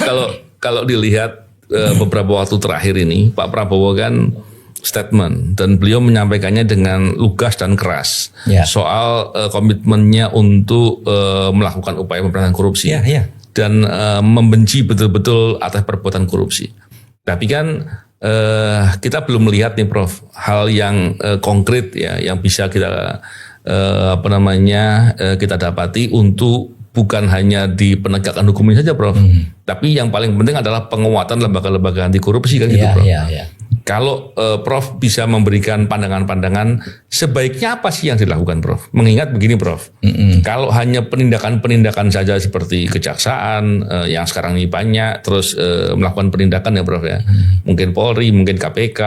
kalau kalau dilihat beberapa waktu terakhir ini, Pak Prabowo kan statement dan beliau menyampaikannya dengan lugas dan keras soal komitmennya untuk melakukan upaya pemberantasan korupsi dan membenci betul-betul atas perbuatan korupsi. Tapi kan kita belum melihat nih Prof hal yang konkret ya yang bisa kita kita dapati untuk bukan hanya di penegakan hukum ini saja Prof, tapi yang paling penting adalah penguatan lembaga-lembaga anti korupsi kan gitu Prof. Kalau Prof bisa memberikan pandangan-pandangan sebaiknya apa sih yang dilakukan Prof? Mengingat begini Prof, kalau hanya penindakan-penindakan saja seperti kejaksaan yang sekarang ini banyak, terus melakukan penindakan ya Prof ya, mungkin Polri, mungkin KPK,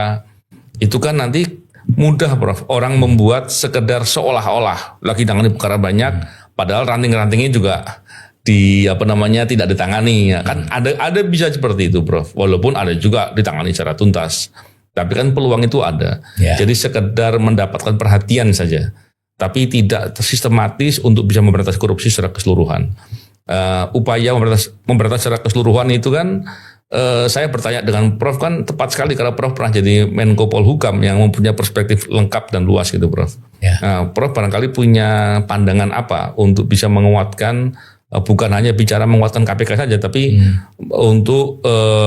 itu kan nanti mudah Prof, orang membuat sekedar seolah-olah lagi tangani perkara banyak, padahal ranting-rantingnya juga tidak ditangani ya kan ada bisa seperti itu Prof, walaupun ada juga ditangani secara tuntas, tapi kan peluang itu ada. Jadi sekedar mendapatkan perhatian saja tapi tidak sistematis untuk bisa memberantas korupsi secara keseluruhan. Upaya memberantas secara keseluruhan itu kan saya bertanya dengan Prof kan tepat sekali karena Prof pernah jadi Menko Polhukam yang mempunyai perspektif lengkap dan luas gitu Prof. Nah, Prof barangkali punya pandangan apa untuk bisa menguatkan bukan hanya bicara menguatkan KPK saja, tapi untuk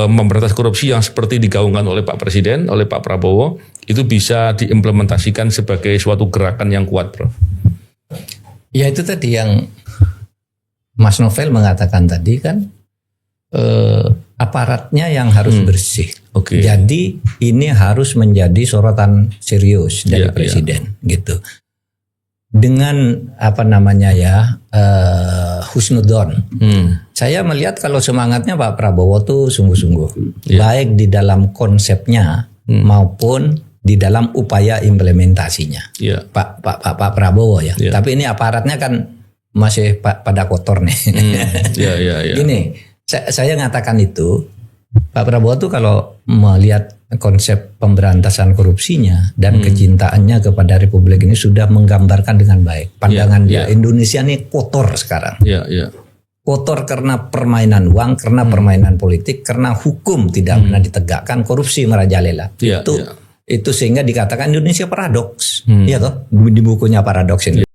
memberantas korupsi yang seperti digaungkan oleh Pak Presiden, oleh Pak Prabowo, itu bisa diimplementasikan sebagai suatu gerakan yang kuat, Prof. Ya itu tadi yang Mas Novel mengatakan tadi kan, aparatnya yang harus bersih. Jadi ini harus menjadi sorotan serius dari Presiden, gitu. Dengan husnudon. Saya melihat kalau semangatnya Pak Prabowo tuh sungguh-sungguh, baik di dalam konsepnya maupun di dalam upaya implementasinya. Pak Prabowo ya. Tapi ini aparatnya kan masih pada kotor nih. Gini, saya ngatakan itu Pak Prabowo tuh kalau melihat konsep pemberantasan korupsinya dan kecintaannya kepada Republik ini sudah menggambarkan dengan baik. Pandangan dia Indonesia ini kotor sekarang. Kotor karena permainan uang, karena permainan politik, karena hukum tidak pernah ditegakkan, korupsi merajalela. Itu sehingga dikatakan Indonesia paradoks. Iya toh, di bukunya Paradoks ini.